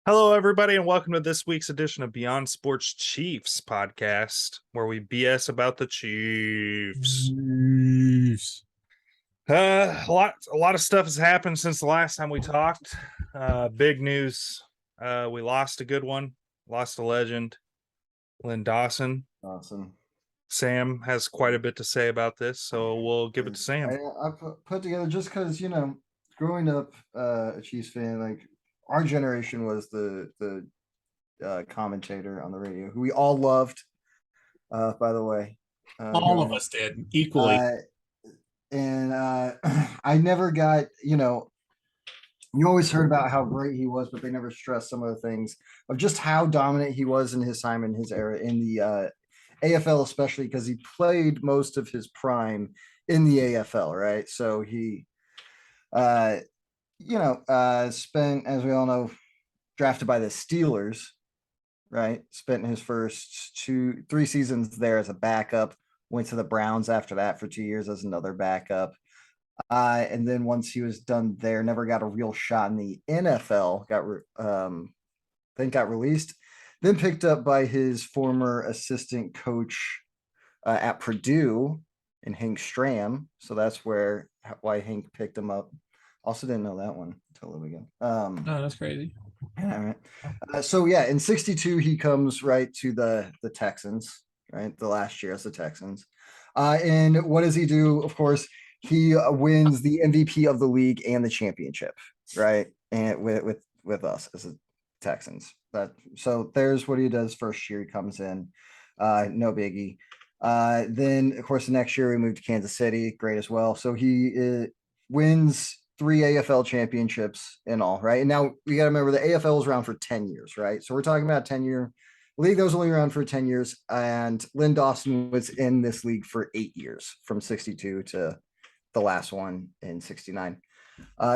Hello, everybody, and welcome to this week's edition of Beyond Sports Chiefs podcast, where we BS about the Chiefs. A lot of stuff has happened since the last time we talked. Big news. We lost a good one, lost a legend, Len Dawson. Awesome. Sam has quite a bit to say about this, so we'll give it to Sam. I put together just because, growing up a Chiefs fan, like our generation was the commentator on the radio, who we all loved, by the way. All of us did equally. And I never got, you always heard about how great he was, but they never stressed some of the things of just how dominant he was in his time in his era in the AFL, especially because he played most of his prime in the AFL, right? So he, spent, as we all know, drafted by the Steelers, right? Spent his first 3 seasons there as a backup, went to the Browns after that for 2 years as another backup. And then once he was done there, never got a real shot in the NFL, then got released, then picked up by his former assistant coach at Purdue and Hank Stram. So that's why Hank picked him up. Also didn't know that one until a little ago. No, that's crazy. All right. In 62, he comes right to the Texans, right? The last year as the Texans. And what does he do? Of course, he wins the MVP of the league and the championship, right? And with us as the Texans. So there's what he does first year. He comes in, no biggie. Then, of course, the next year we moved to Kansas City, great as well. So he wins 3 AFL championships in all, right? And now we got to remember the AFL is around for 10 years, right? So we're talking about a 10-year league that was only around for 10 years. And Len Dawson was in this league for 8 years, from 62 to the last one in 69.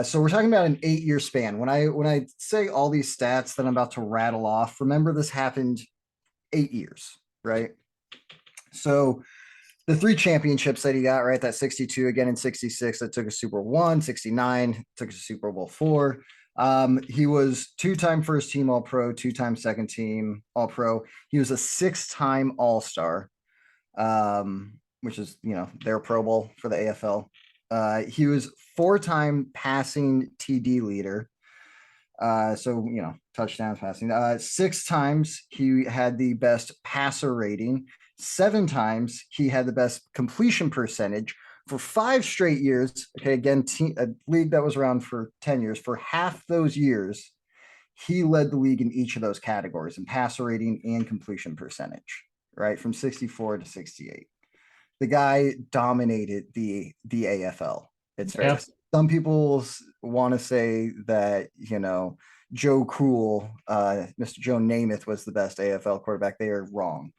So we're talking about an 8-year span. When I say all these stats that I'm about to rattle off, remember this happened 8 years, right? So the 3 championships that he got, right? That 62, again in 66, that took a Super Bowl 1, 69, took a Super Bowl 4. He was 2-time first team All-Pro, 2-time second team All-Pro. He was a 6-time All-Star, which is, their Pro Bowl for the AFL. He was 4-time passing TD leader. Touchdowns, passing. 6 times he had the best passer rating. 7 times he had the best completion percentage. For 5 straight years, okay, again, a league that was around for 10 years, for half those years, he led the league in each of those categories, in passer rating and completion percentage, right? From 64 to 68. The guy dominated the AFL. It's fair. Some people want to say that, Joe Cool, Mr. Joe Namath was the best AFL quarterback. They are wrong.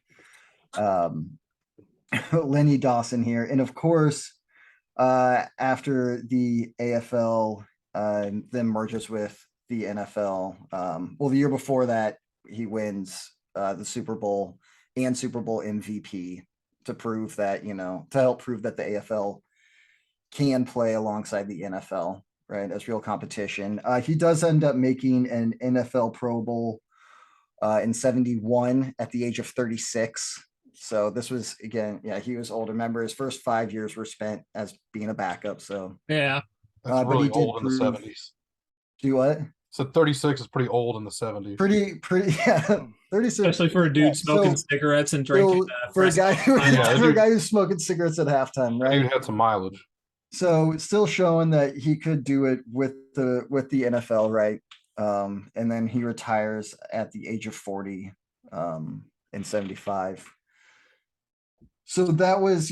Lenny Dawson here. And of course, after the AFL then merges with the NFL, the year before that, he wins the Super Bowl and Super Bowl MVP to prove that, to help prove that the AFL can play alongside the NFL, right, as real competition. He does end up making an NFL Pro Bowl in 71 at the age of 36. So this was, again, he was older. Remember, his first 5 years were spent as being a backup. So yeah, that's really old in the 70s. Do what? So 36 is pretty old in the 70s. Pretty, yeah. 36, especially for a dude smoking cigarettes and drinking. For a guy who's smoking cigarettes at halftime, right? Dude had some mileage. So it's still showing that he could do it with the NFL, right? And then he retires at the age of 40 in 75. So that was,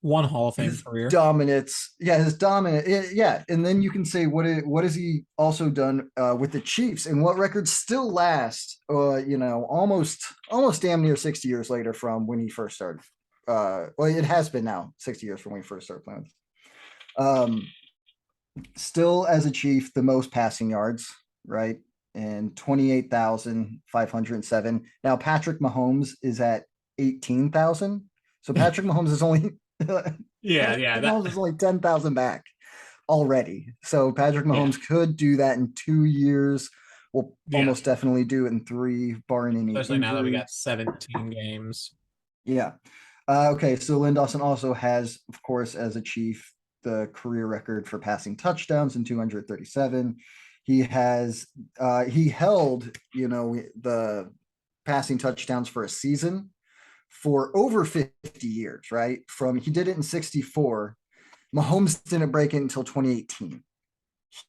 One Hall of Fame his career. dominance. Yeah, his dominant. Yeah, and then you can say what has he also done with the Chiefs, and what records still last? Almost damn near 60 years later from when he first started. Well, it has been now 60 years from when he first started playing. Still as a Chief, the most passing yards, right? And 28,507. Now Patrick Mahomes is at 18,000. So Patrick Mahomes is only Yeah, Mahomes is only 10,000 back already. So Patrick Mahomes could do that in 2 years. Will almost definitely do it in 3, barring any especially injury. now that we got 17 games. Yeah. Okay, so Len Dawson also has, of course, as a Chief, the career record for passing touchdowns in 237. He has he held, the passing touchdowns for a season for over 50 years, right? He did it in 64. Mahomes didn't break it until 2018.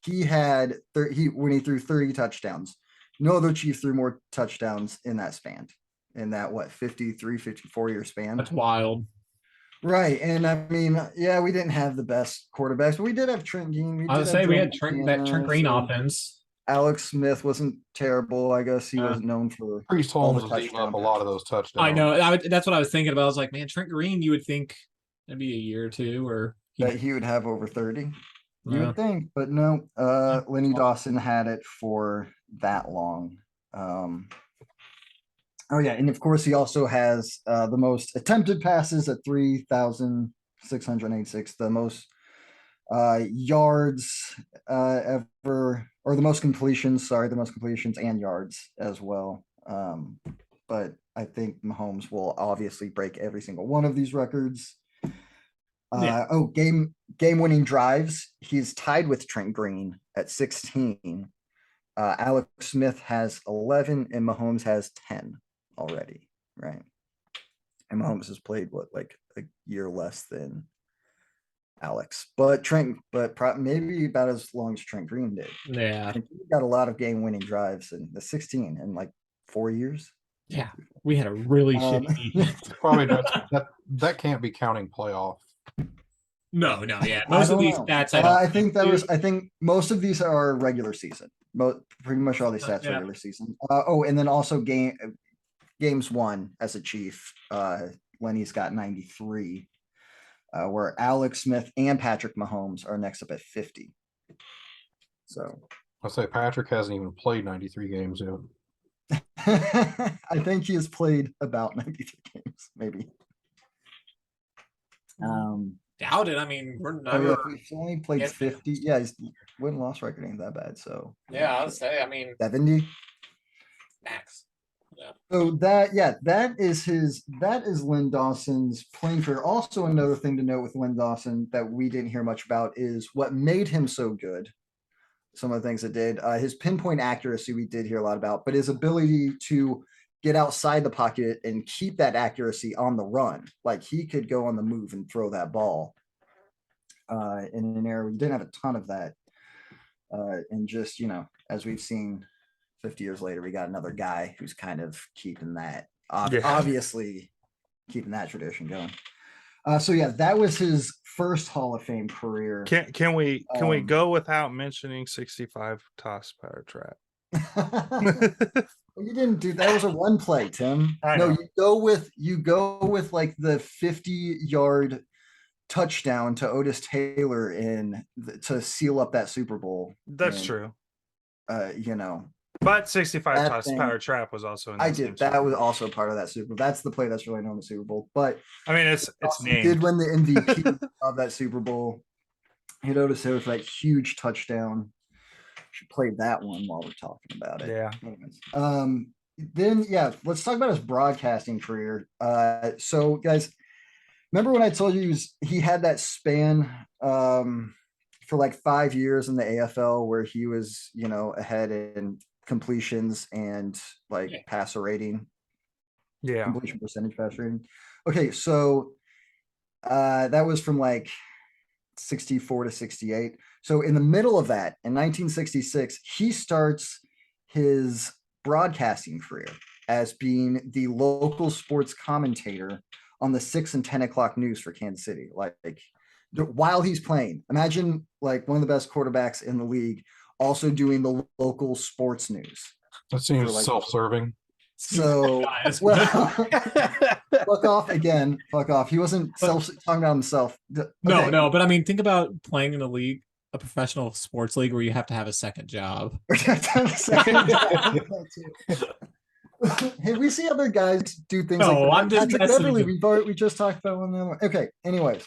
He had when he threw 30 touchdowns. No other Chief threw more touchdowns in that span. In that 53, 54-year span. That's wild. Right. And I mean, yeah, we didn't have the best quarterbacks, but we did have Trent Green. I would say we had that Trent Green offense. Alex Smith wasn't terrible. I guess he wasn't known for Priest all the Holmes was eating up a touchdowns. lot of those touchdowns. I know. That's what I was thinking about. I was like, man, Trent Green, you would think it'd be a year or two, or that he would have over 30. You Yeah. would think, but no. Lenny Dawson had it for that long. Oh yeah, and of course he also has the most attempted passes at 3,686, the most yards ever, or the most completions. Sorry, the most completions and yards as well. But I think Mahomes will obviously break every single one of these records. Game winning drives. He's tied with Trent Green at 16. Alex Smith has 11, and Mahomes has 10 already, right? And Mahomes has played like a year less than Alex, but maybe about as long as Trent Green did. Yeah, he got a lot of game-winning drives in the 16 in like 4 years. Yeah, we had a really shitty. Probably that can't be counting playoff. No, yeah. Most of these stats, I think most of these are regular season. Pretty much all these stats are regular season. And then also games won as a Chief. Lenny's got 93, where Alex Smith and Patrick Mahomes are next up at 50. So I'll say Patrick hasn't even played 93 games yet. I think he has played about 93 games, maybe. Doubt it. I mean, we're never. We've only played 50. Yeah, his win loss record ain't that bad. So yeah, I would say. I mean, 70 max. Yeah. So that is Len Dawson's playing career. Also, another thing to note with Len Dawson that we didn't hear much about is what made him so good. Some of the things that did his pinpoint accuracy we did hear a lot about, but his ability to get outside the pocket and keep that accuracy on the run. Like he could go on the move and throw that ball in an era. We didn't have a ton of that. And just, as we've seen 50 years later, we got another guy who's kind of keeping that, obviously keeping that tradition going. That was his first Hall of Fame career. Can we go without mentioning 65 toss power trap? You didn't do that. Was a one play, Tim. You go with like the 50-yard touchdown to Otis Taylor to seal up that Super Bowl. That's true. But 65 toss power trap was also in that. That was also part of that Super Bowl. That's the play that's really known in the Super Bowl. But I mean, it's named. Did win the MVP of that Super Bowl. Hit Otis Taylor for that huge touchdown. Should play that one while we're talking about it. Yeah. Then let's talk about his broadcasting career. So guys, remember when I told you he had that span for like 5 years in the AFL where he was, ahead in completions and passer rating. Yeah. Completion percentage, passer rating. Okay, so that was from like 64 to 68. So in the middle of that, in 1966, he starts his broadcasting career as being the local sports commentator on the 6 and 10 o'clock news for Kansas City. While he's playing, imagine like one of the best quarterbacks in the league also doing the local sports news. That seems like- self-serving. So, Biased, well, fuck off again. Fuck off. He wasn't talking about himself. Okay. No, but I mean, think about playing in a league, a professional sports league where you have to have a second job. Hey, we see other guys do things No, like I'm just Patrick messing Beverly. with We just talked about one of them. Okay. Anyways,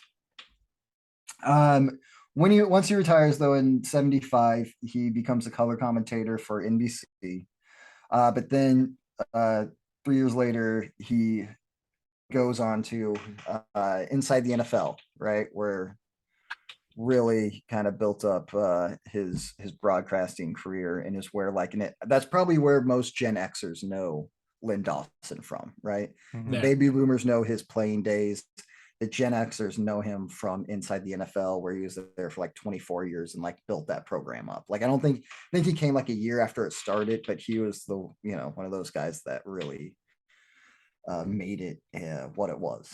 once he retires though in 75, he becomes a color commentator for NBC. But then 3 years later, he goes on to Inside the NFL, right, where really kind of built up his broadcasting career, and is where that's probably where most Gen Xers know Len Dawson from, right? Mhm. The Yeah. baby boomers know his playing days. The Gen Xers know him from Inside the NFL, where he was there for like 24 years and like built that program up. Like, I don't think he came like a year after it started, but he was the, one of those guys that really made it what it was.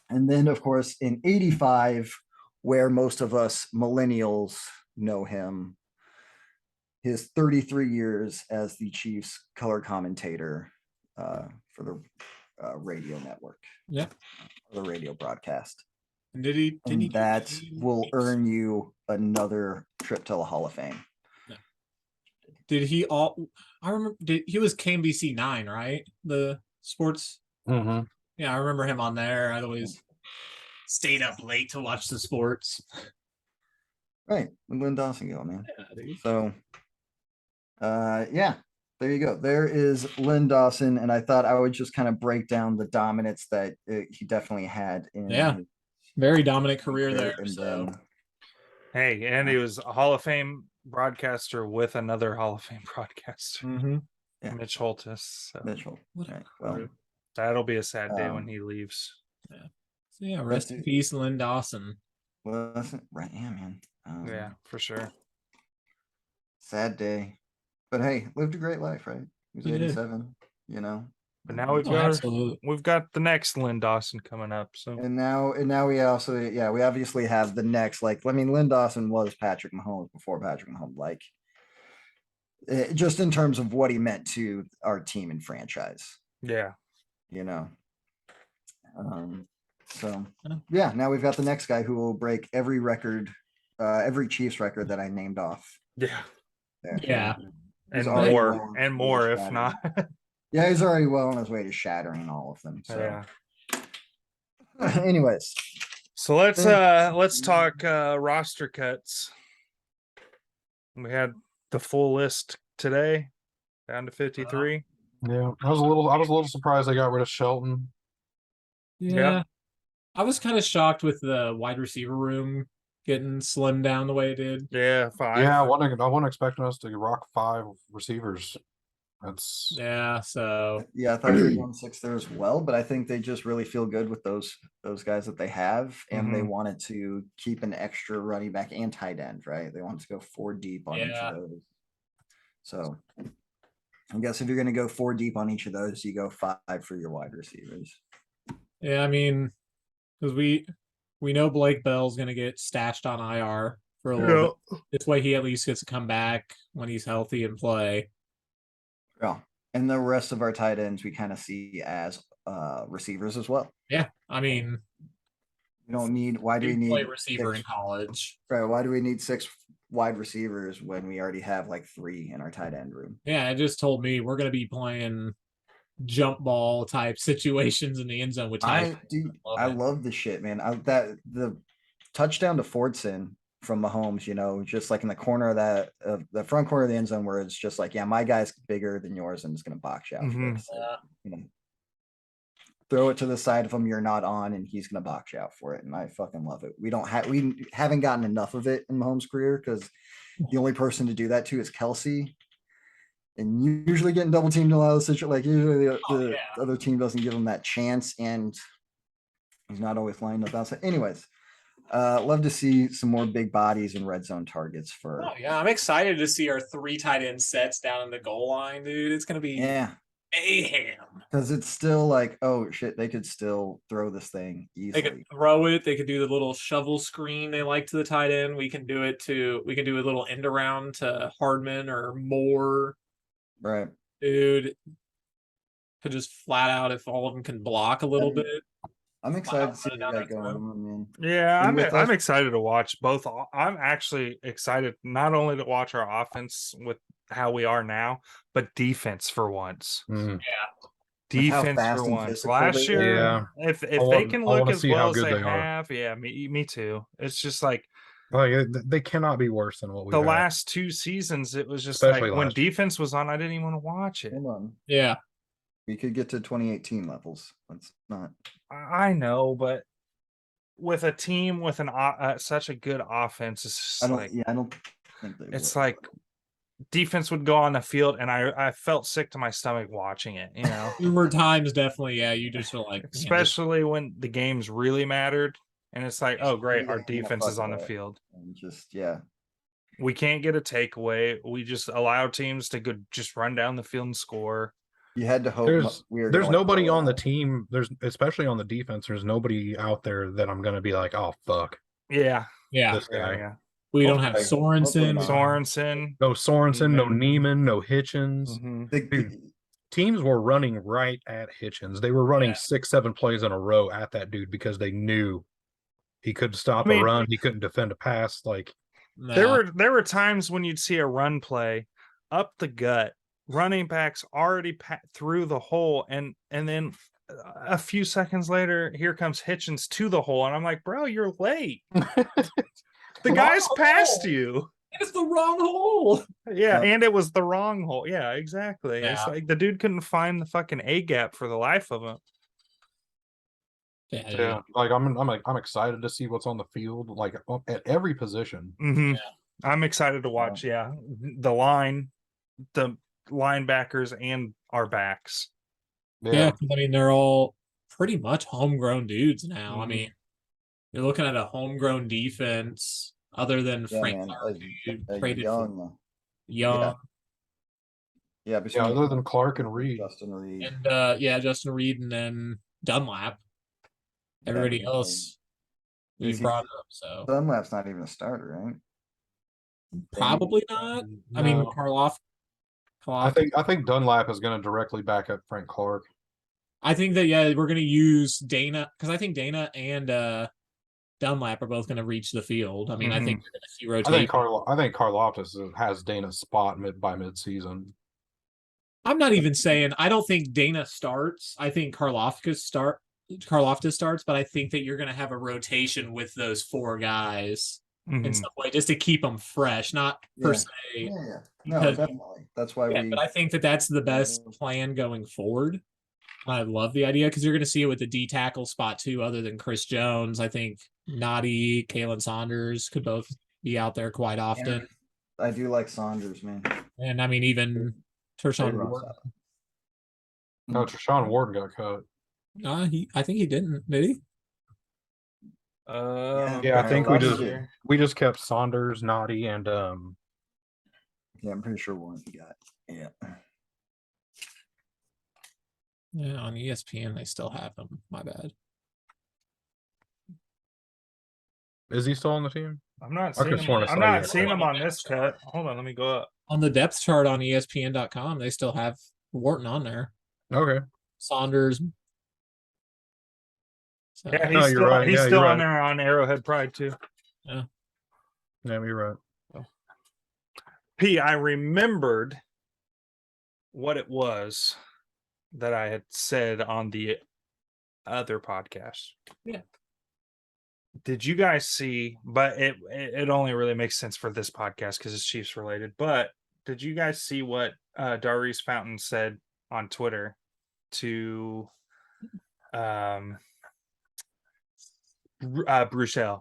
And then of course in 85, where most of us millennials know him, his 33 years as the Chiefs color commentator for the radio network. Yeah. The radio broadcast. And did he? And do that 18 will games? earn you another trip to the Hall of Fame. Did he all? I remember. He was KMBC 9, right? The sports. Mm-hmm. Yeah, I remember him on there. I always stayed up late to watch the sports. Right. When Len Dawson go, man. Yeah, dude. So yeah, there you go. There is Len Dawson, and I thought I would just kind of break down the dominance that he definitely had in Yeah. his Very dominant career there. and So then Hey, and he was a Hall of Fame broadcaster with another Hall of Fame broadcaster, Yeah. Mitch Holtis. So Mitchell. What a Right. Well, crew. that'll be a sad day when Um, he leaves. So yeah, rest in dude. peace, Len Dawson. well, that's right. Yeah, man. Yeah, for sure. Sad day, but hey, lived a great life, right? He was He did. 87. But now we've Oh, got absolutely. we've got the next Len Dawson coming up. So And now we also, we obviously have the next, Len Dawson was Patrick Mahomes before Patrick Mahomes, just in terms of what he meant to our team and franchise, yeah, so Yeah. yeah, now we've got the next guy who will break every record, every Chiefs record that I named off yeah, there. Yeah. He's and already more well on and his way more to if shattering. not. Yeah, he's already well on his way to shattering all of them. So Yeah. anyways, So let's Thanks. talk roster cuts. We had the full list today, down to 53. Yeah, I was a little surprised they got rid of Shelton. Yeah. I was kind of shocked with the wide receiver room getting slimmed down the way it did. Yeah, 5. Yeah, I wasn't expecting us to rock 5 receivers. That's Yeah, so yeah, I thought you were going 6 there as well, but I think they just really feel good with those guys that they have, and they Mhm. wanted to keep an extra running back and tight end, right? They wanted to go 4 deep on each Yeah. of those. So I guess if you're going to go 4 deep on each of those, you go 5 for your wide receivers. yeah, I mean, because we know Blake Bell's gonna get stashed on IR for a little bit. This way, he at least gets to come back when he's healthy and play. Yeah, and the rest of our tight ends we kind of see as receivers as well. Yeah, I mean, We don't need. Why do we he need play receiver in 6 college. right? Why do we need 6 wide receivers when we already have 3 in our tight end room? Yeah, it just told me we're gonna be playing jump ball type situations in the end zone with tight. I love the shit, man. The touchdown to Fordson from Mahomes, just in the corner of the front corner of the end zone, where it's just my guy's bigger than yours and is going to box you out for Mhm. this. Throw it to the side of him you're not on, and he's going to box you out for it. And I fucking love it. We haven't gotten enough of it in Mahomes' career, because the only person to do that to is Kelsey. And usually getting double teamed in a lot of situations, usually the other team doesn't give him that chance, and he's not always lined up outside. Anyways, love to see some more big bodies and red zone targets for. Oh, yeah, I'm excited to see our 3 tight end sets down in the goal line, dude. It's gonna be Yeah, mayhem. Because it's still like, oh shit, they could still throw this thing They could easily. throw it. They could do the little shovel screen they like to the tight end. We can do a little end around to Hardman or Moore. Right. Dude, could just flat out if all of them can block a little bit. I'm excited to out, see run it what down you got their going throat. on, man. Yeah, Be I'm with I'm us. excited to watch both. I'm actually excited not only to watch our offense with how we are now, but defense for once. Mm. With how Defense fast for and once. physical Last they year, Yeah. if I they want- can I look wanna as see well how as good they they are. have, yeah, me too. It's just like They cannot be worse than what we the had. last 2 seasons, it was just Especially like when last year. defense was on, I didn't even want to watch it. Hold on. Yeah. We could get to 2018 levels. Let's not. I know, but with a team with such a good offense, it's just I don't. like Yeah, I don't think they. it's will. like defense would go on the field, and I felt sick to my stomach watching it. You know, There were times definitely, yeah, you just feel like man, this- especially when the games really mattered, and it's like, oh great, We our gotta give 'em a defense is fuck on the about it. field. And just yeah. We can't get a takeaway. We just allow teams to go just run down the field and score. You had to hope we were. There's gonna, like, nobody blow it on the out. team. There's especially on the defense. There's nobody out there that I'm gonna be like, oh fuck, Yeah, yeah. this guy. yeah. We don't have Hopefully Sorensen. not. Sorensen. No Sorensen, no Neiman. Neiman, no Hitchens. Mhm. Dude, teams were running right at Hitchens. They were running Yeah. 6-7 plays in a row at that dude because they knew he couldn't stop I mean- a run. He couldn't defend a pass. Like There were times when you'd see a run play up the gut, running backs already through the hole, and then a few seconds later, here comes Hitchens to the hole, and I'm like, bro, you're late. The guy's past you. It's the wrong hole. Yeah, Yep. and it was the wrong hole. Yeah, exactly. It's Yeah. like the dude couldn't find the fucking A gap for the life of him. Yeah, yeah, like I'm excited to see what's on the field, like at every position. Mhm. I'm excited to watch. Yeah, the line, the linebackers, and our backs. Yeah, 'cause, I mean they're all pretty much homegrown dudes now. I Mhm. mean, you're looking at a homegrown defense other than Yeah, Frank man. Clark, who A traded for young. Young, Yeah, between other than Clark and Reed. Justin Reed. and Justin Reed, and then Dunlap. Everybody Yeah, else we Is he- brought up, so Dunlap's not even a starter, right? probably not. I mean, No. Karloff. I think Dunlap is going to directly back up Frank Clark. I think that we're gonna use Dana because I think Dana and Dunlap are both gonna reach the field. I mean, I think you're gonna see rotation. I think Karloftis has Dana's spot by mid-season. I'm not even saying I don't think Dana starts. I think Karloftis starts, but I think that you're gonna have a rotation with those four guys in Mhm. some way just to keep them fresh, not per Yeah. se. Yeah, yeah. No, Because- definitely. That's why Yeah, we. but I think that that's the best plan going forward. I love the idea because you're going to see it with the D tackle spot too, other than Chris Jones. I think Noddy, Kalen Saunders could both be out there quite often. I do like Saunders, man. And I mean, even Tershawn They run Ward. solid. No, Treshaun Ward got cut. I think he didn't, did he? Yeah, I think we just kept Saunders, Noddy, and Yeah, I'm pretty sure one he got. Yeah. Yeah, on ESPN they still have him. My bad. is he still on the team? I'm not I seeing could've him. sworn I I'm saw not you. seeing him on this cut. Hold on, let me go up. On the depth chart on ESPN.com, they still have Wharton on there. Okay. Saunders. So, Yeah, No, he's you're still right. he's Yeah, still you're on right. there on Arrowhead Pride too. Yeah, you're right. P, I remembered what it was that I had said on the other podcast. Yeah. Did you guys see? But it only really makes sense for this podcast because it's Chiefs related. But did you guys see what Darius Fountain said on Twitter to Bruchel?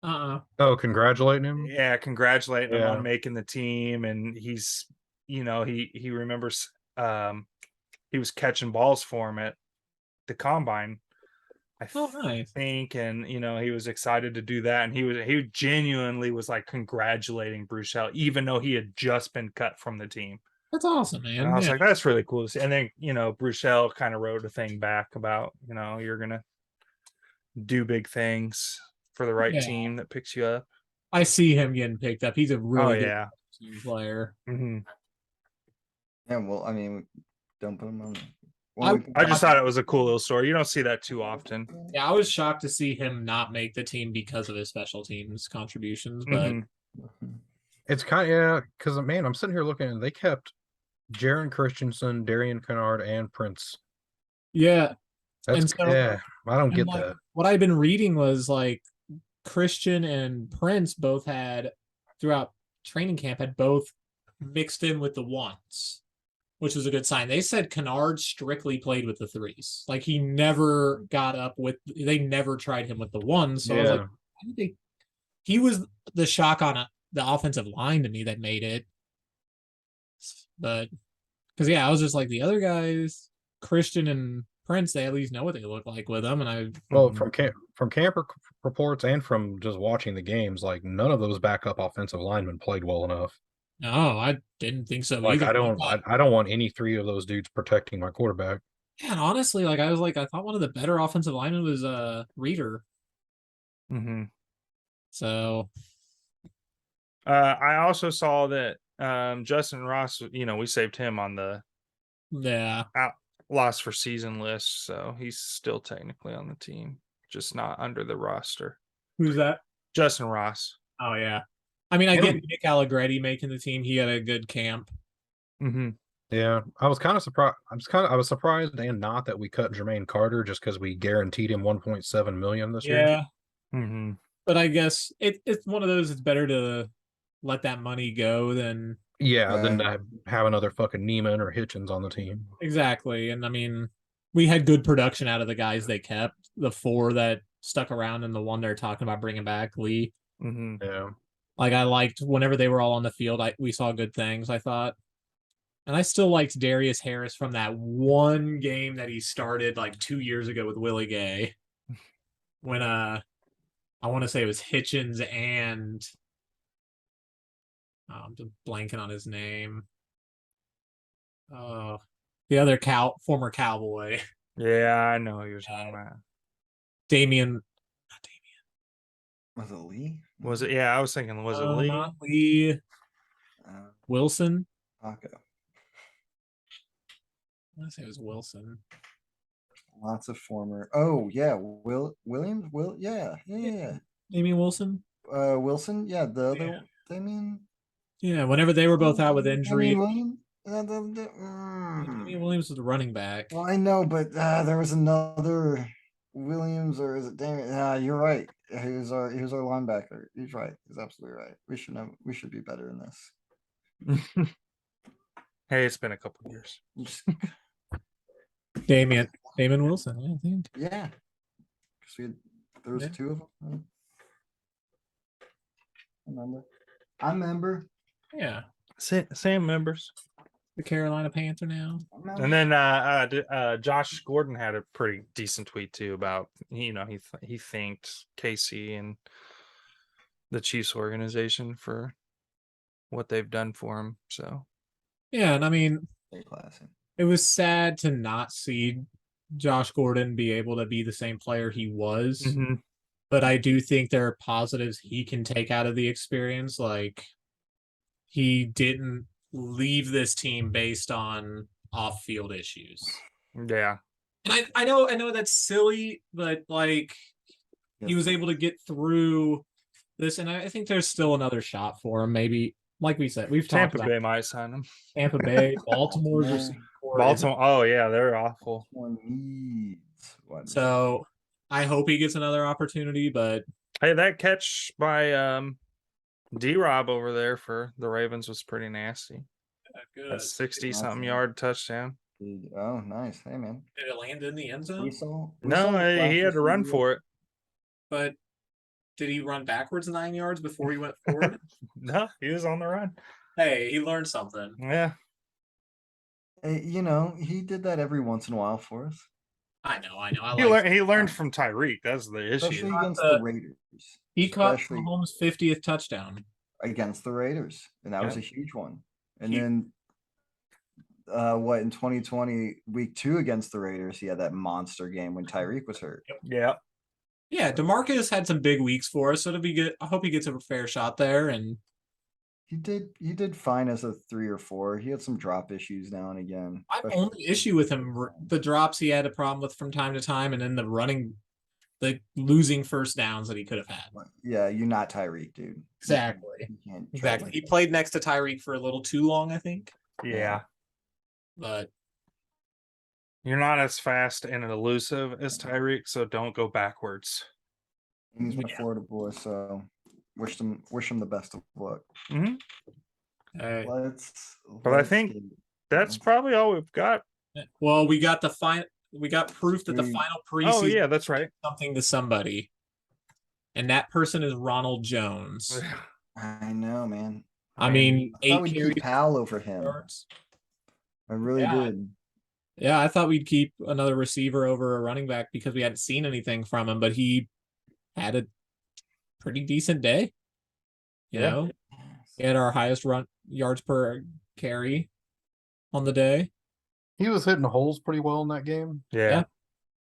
Oh, congratulating him. Yeah, congratulating him Yeah. on making the team, and he's, he remembers he was catching balls for him at the combine. nice. think, and he was excited to do that, and he genuinely was like congratulating Bruchel, even though he had just been cut from the team. That's awesome, And man. I was Yeah. like, that's really cool to see. And then, Bruchel kind of wrote a thing back about, you're going to do big things for the right Yeah. team that picks you up. I see him getting picked up. He's a Oh, really good yeah. team player. Mhm. Yeah, well, I mean, don't put him on. I just thought it was a cool little story. You don't see that too often. Yeah, I was shocked to see him not make the team because of his special teams contributions, but Mhm. It's kind of, yeah, because man, I'm sitting here looking and they kept Jaron Christensen, Darian Kennard, and Prince. yeah. That's And so, yeah, I don't get like, that. what I've been reading was like Christian and Prince both had throughout training camp had both mixed in with the ones, which was a good sign. They said Kennard strictly played with the threes. Like he never got up with they never tried him with the ones. So I was like, I think he was the shock on the offensive line to me that made it. But because I was just like the other guys, Christian and Prince, they at least know what they look like with them. And I Well, Mhm. from camp reports and from just watching the games, like none of those backup offensive linemen played well enough. no, I didn't think so Like either. I don't want any three of those dudes protecting my quarterback. Yeah, and honestly, like I thought one of the better offensive linemen was Reader. Mhm. So I also saw that Justin Ross, we saved him on the yeah. out loss for season list, so he's still technically on the team, just not under the roster. Who's that? Justin Ross. Oh yeah. I mean, I Yeah. get Nick Allegretti making the team. He had a good camp. Mm-hmm. Yeah, I was kind of surprised. I was surprised and not that we cut Jermaine Carter just because we guaranteed him 1.7 million this year. Yeah. Mm-hmm. But I guess it's one of those. It's better to let that money go than Yeah, than to have another fucking Neiman or Hitchens on the team. exactly. And I mean, we had good production out of the guys they kept. The four that stuck around, and the one they're talking about bringing back, Lee. Mm-hmm. Yeah. Like I liked whenever they were all on the field. We saw good things. I thought. And I still liked Darius Harris from that one game that he started like 2 years ago with Willie Gay. When I want to say it was Hitchens and I'm just blanking on his name. Oh, the other former Cowboy, Yeah, I know who you're talking about. Damian. Not Damian. Was it Lee? Was it? Yeah, I was thinking, was it Lee? Not Lee. Uh, Wilson. Paco. I want to say it was Wilson. Lots of former. Oh yeah, Williams. Yeah. Damian Wilson. Wilson. Yeah, the other Yeah. Damien. Yeah, whenever they were both out with injury. Damien Williams. Damian Williams was the running back. Well, I know, but there was another Williams, or is it Damien? You're right. He was our linebacker. He's right. He's absolutely right. We should be better in this. Hey, it's been a couple years. Damian Wilson, I think. Yeah. There was Yeah. two of them. I remember. Yeah, Same members. the Carolina Panther now. And then Josh Gordon had a pretty decent tweet too about he thanked Casey and the Chiefs organization for what they've done for him. So Yeah, and I mean, Classic. it was sad to not see Josh Gordon be able to be the same player he was. Mm-hmm. But I do think there are positives he can take out of the experience. Like he didn't leave this team based on off-field issues. Yeah. And I know that's silly, but like he was able to get through this, and I think there's still another shot for him. Maybe, like we said, we've talked Tampa about Bay might sign him. Tampa Bay, Baltimore's receiving core. Baltimore. Oh yeah, they're awful. One needs one. So I hope he gets another opportunity, but Hey, that catch by D-Rob over there for the Ravens was pretty nasty. good. That 60-something Awesome. yard touchdown. Oh, nice. Hey man. Did it land in the end zone? We saw No, he had to run for it. But did he run backwards 9 yards before he went forward? No, he was on the run. Hey, he learned something. Yeah. He did that every once in a while for us. I know. He learned from Tyreek. That's the issue. Especially against the Raiders. He caught Especially Mahomes' 50th touchdown. against the Raiders. And that was a Yeah. huge one. And He- then what in 2020 week 2 against the Raiders, he had that monster game when Tyreek was hurt. Yeah. Yeah, DeMarcus had some big weeks for us, so it'll be good. I hope he gets a fair shot there. And He did fine as a 3 or 4. He had some drop issues now and again. my especially- only issue with him, the drops he had a problem with from time to time, and then the running, the losing first downs that he could have had. Yeah, you're not Tyreek, dude. Exactly. You can't try Exactly. to- He played next to Tyreek for a little too long, I think. Yeah. But You're not as fast and elusive as Tyreek, so don't go backwards. He's my Yeah. Florida boy, so wish him the best of luck. Hmm. Let's. But I let's think get- That's probably all we've got. well, we got we got proof that the We- final Oh preseason yeah, that's right. something to somebody. And that person is Ronald Jones. I know, man. I mean, I thought 8 we'd carries. keep Powell over him. yards. I really Yeah. did. Yeah, I thought we'd keep another receiver over a running back because we hadn't seen anything from him, but he had a pretty decent day. You Yeah. know, he had our highest run yards per carry on the day. He was hitting holes pretty well in that game. Yeah.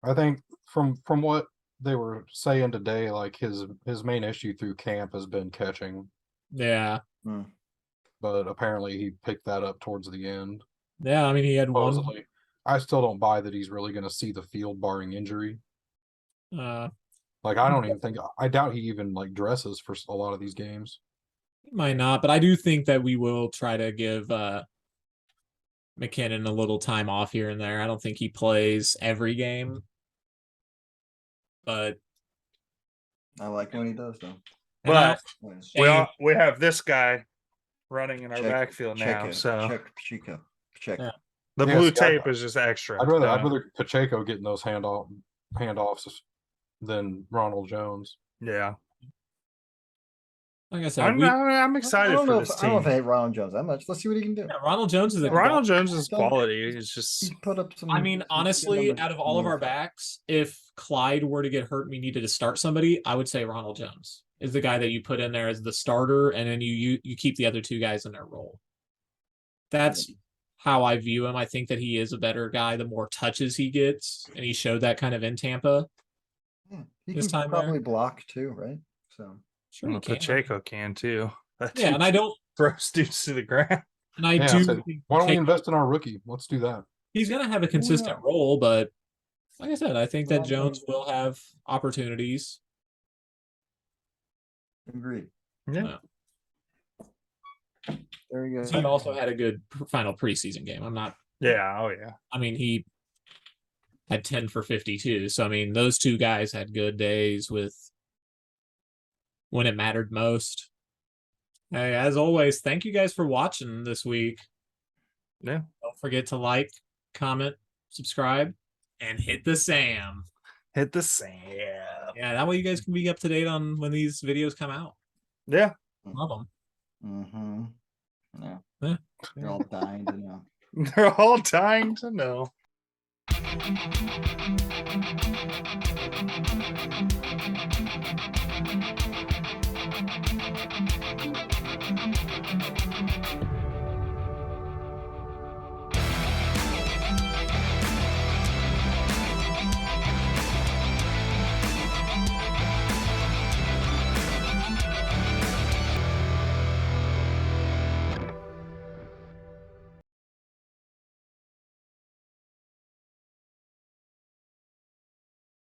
I think from what they were saying today, like his main issue through camp has been catching, Yeah. but apparently he picked that up towards the end. Yeah, I mean, he had one. Supposedly. I still don't buy that he's really going to see the field barring injury. Like I don't even think I doubt he even like dresses for a lot of these games. He might not, but I do think that we will try to give McKinnon a little time off here and there. I don't think he plays every game, but I like when he does though. But Yeah. we have this guy running in our Check- backfield now, Check so check Pacheco. Check. Yeah. the Yeah, blue see, tape is just extra. I'd so. rather Pacheco getting those handoffs than Ronald Jones. Yeah, like I said, I'm I excited don't for know this if, I don't know if I team. hate Ronald Jones that much. Let's see what he can do. yeah, Ronald Jones is a Ronald Jones is Don't- quality. He's just He put up some. I mean, some good honestly, numbers out of all of our for me. backs, if Clyde were to get hurt and we needed to start somebody, I would say Ronald Jones is the guy that you put in there as the starter, and then you keep the other two guys in their role. That's how I view him. I think that he is a better guy the more touches he gets, and he showed that kind of in Tampa. Yeah, he this can time there. probably block too, right? So Sure, he can. Pacheco can too. That Yeah, dude and I don't, throws dudes to the ground. and I Yeah, do. so think why don't we Pacheco- invest in our rookie? Let's do that. He's going to have a consistent yeah. role, but like I said, I think that Well, Jones will have opportunities. agreed. Yeah. There you He go. also had a good final preseason game. I'm not. Yeah. Oh yeah. I mean, he had 10 for 52. So I mean, those two guys had good days with when it mattered most. Hey, as always, thank you guys for watching this week. Yeah. Don't forget to like, comment, subscribe, and hit the Sam. Hit the sand. Yeah, that way you guys can be up to date on when these videos come out. Yeah. Love them. Mm-hmm. Yeah. Yeah. You're all dying to know. They're all dying to know.